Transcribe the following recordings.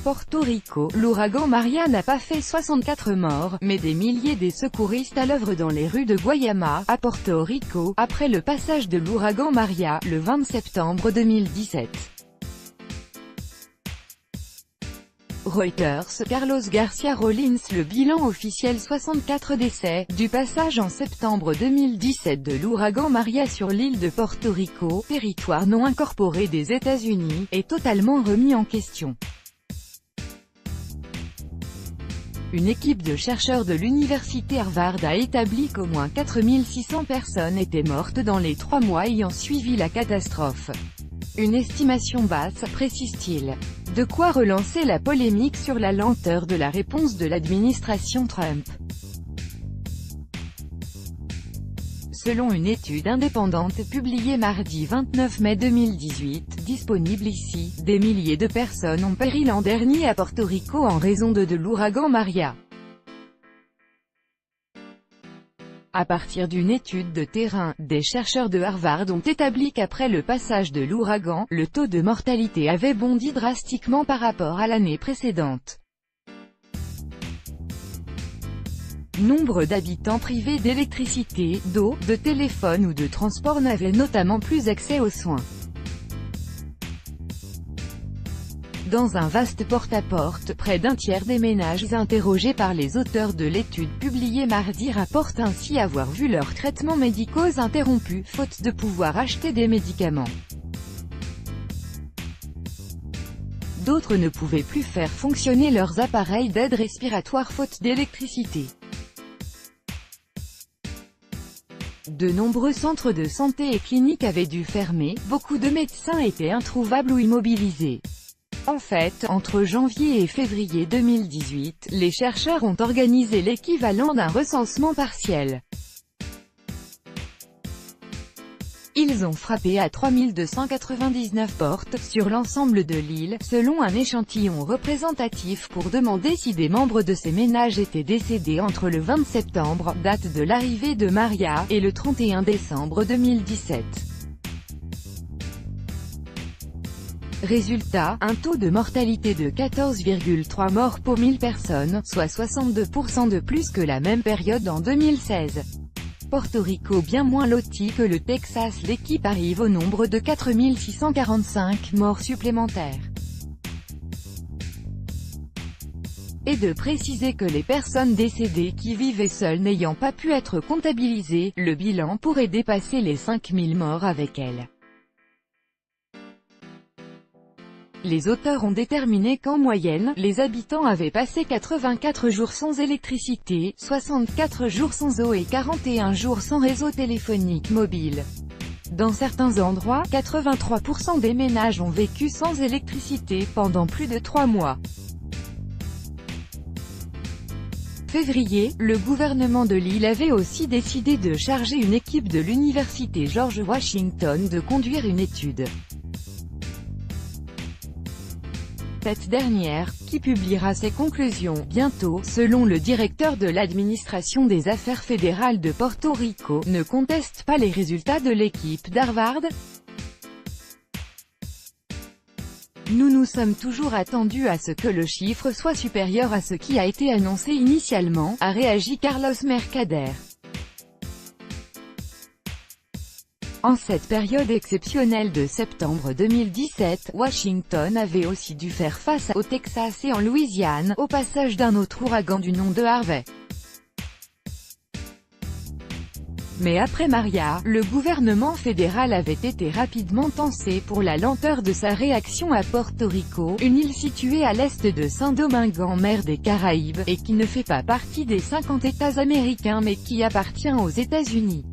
Porto Rico, l'ouragan Maria n'a pas fait 64 morts, mais des milliers des secouristes à l'œuvre dans les rues de Guayama, à Porto Rico, après le passage de l'ouragan Maria, le 20 septembre 2017. Reuters, Carlos Garcia Rollins. Le bilan officiel 64 décès, du passage en septembre 2017 de l'ouragan Maria sur l'île de Porto Rico, territoire non incorporé des États-Unis, est totalement remis en question. Une équipe de chercheurs de l'université Harvard a établi qu'au moins 4600 personnes étaient mortes dans les 3 mois ayant suivi la catastrophe. Une estimation basse, précise-t-il. De quoi relancer la polémique sur la lenteur de la réponse de l'administration Trump. Selon une étude indépendante publiée mardi 29 mai 2018, disponible ici, des milliers de personnes ont péri l'an dernier à Porto Rico en raison de l'ouragan Maria. À partir d'une étude de terrain, des chercheurs de Harvard ont établi qu'après le passage de l'ouragan, le taux de mortalité avait bondi drastiquement par rapport à l'année précédente. Nombre d'habitants privés d'électricité, d'eau, de téléphone ou de transport n'avaient notamment plus accès aux soins. Dans un vaste porte-à-porte, près d'un tiers des ménages interrogés par les auteurs de l'étude publiée mardi rapportent ainsi avoir vu leurs traitements médicaux interrompus, faute de pouvoir acheter des médicaments. D'autres ne pouvaient plus faire fonctionner leurs appareils d'aide respiratoire faute d'électricité. De nombreux centres de santé et cliniques avaient dû fermer, beaucoup de médecins étaient introuvables ou immobilisés. En fait, entre janvier et février 2018, les chercheurs ont organisé l'équivalent d'un recensement partiel. Ils ont frappé à 3299 portes, sur l'ensemble de l'île, selon un échantillon représentatif pour demander si des membres de ces ménages étaient décédés entre le 20 septembre, date de l'arrivée de Maria, et le 31 décembre 2017. Résultat, un taux de mortalité de 14,3 morts pour 1000 personnes, soit 62% de plus que la même période en 2016. Porto Rico bien moins loti que le Texas. L'équipe arrive au nombre de 4645 morts supplémentaires. Et de préciser que les personnes décédées qui vivaient seules n'ayant pas pu être comptabilisées, le bilan pourrait dépasser les 5000 morts avec elles. Les auteurs ont déterminé qu'en moyenne, les habitants avaient passé 84 jours sans électricité, 64 jours sans eau et 41 jours sans réseau téléphonique mobile. Dans certains endroits, 83% des ménages ont vécu sans électricité pendant plus de 3 mois. Février, le gouvernement de l'île avait aussi décidé de charger une équipe de l'université George Washington de conduire une étude. Cette dernière, qui publiera ses conclusions bientôt, selon le directeur de l'administration des affaires fédérales de Porto Rico, ne conteste pas les résultats de l'équipe d'Harvard. Nous sommes toujours attendus à ce que le chiffre soit supérieur à ce qui a été annoncé initialement, a réagi Carlos Mercader. En cette période exceptionnelle de septembre 2017, Washington avait aussi dû faire face au Texas et en Louisiane, au passage d'un autre ouragan du nom de Harvey. Mais après Maria, le gouvernement fédéral avait été rapidement tensé pour la lenteur de sa réaction à Porto Rico, une île située à l'est de Saint-Domingue en mer des Caraïbes, et qui ne fait pas partie des 50 États américains mais qui appartient aux États-Unis.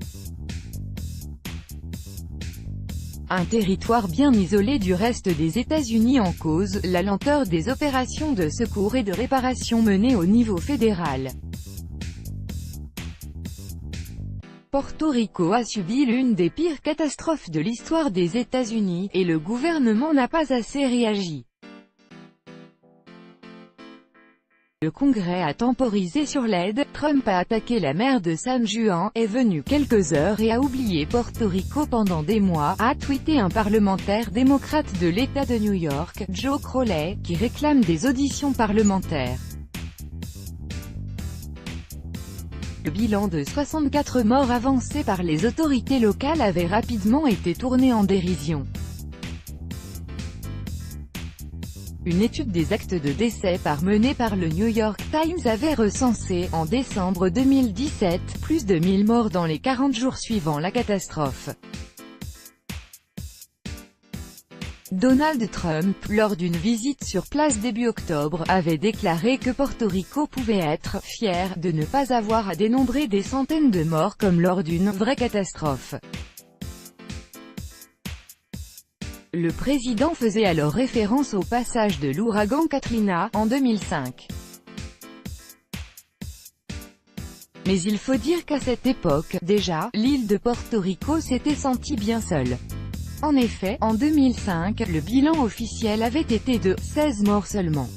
Un territoire bien isolé du reste des États-Unis en cause, la lenteur des opérations de secours et de réparation menées au niveau fédéral. Porto Rico a subi l'une des pires catastrophes de l'histoire des États-Unis, et le gouvernement n'a pas assez réagi. Le Congrès a temporisé sur l'aide, Trump a attaqué la mer de San Juan, est venu quelques heures et a oublié Porto Rico pendant des mois, a tweeté un parlementaire démocrate de l'État de New York, Joe Crowley, qui réclame des auditions parlementaires. Le bilan de 64 morts avancé par les autorités locales avait rapidement été tourné en dérision. Une étude des actes de décès menée par le New York Times avait recensé, en décembre 2017, plus de 1000 morts dans les 40 jours suivant la catastrophe. Donald Trump, lors d'une visite sur place début octobre, avait déclaré que Porto Rico pouvait être « fier » de ne pas avoir à dénombrer des centaines de morts comme lors d'une « vraie catastrophe ». Le président faisait alors référence au passage de l'ouragan Katrina, en 2005. Mais il faut dire qu'à cette époque, déjà, l'île de Porto Rico s'était sentie bien seule. En effet, en 2005, le bilan officiel avait été de 16 morts seulement.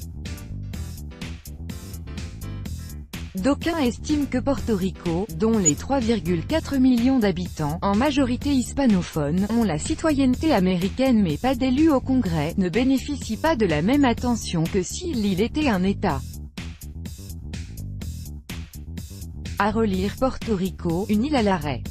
D'aucuns estiment que Porto Rico, dont les 3,4 millions d'habitants, en majorité hispanophones, ont la citoyenneté américaine mais pas d'élus au Congrès, ne bénéficie pas de la même attention que si l'île était un État. À relire Porto Rico, une île à l'arrêt.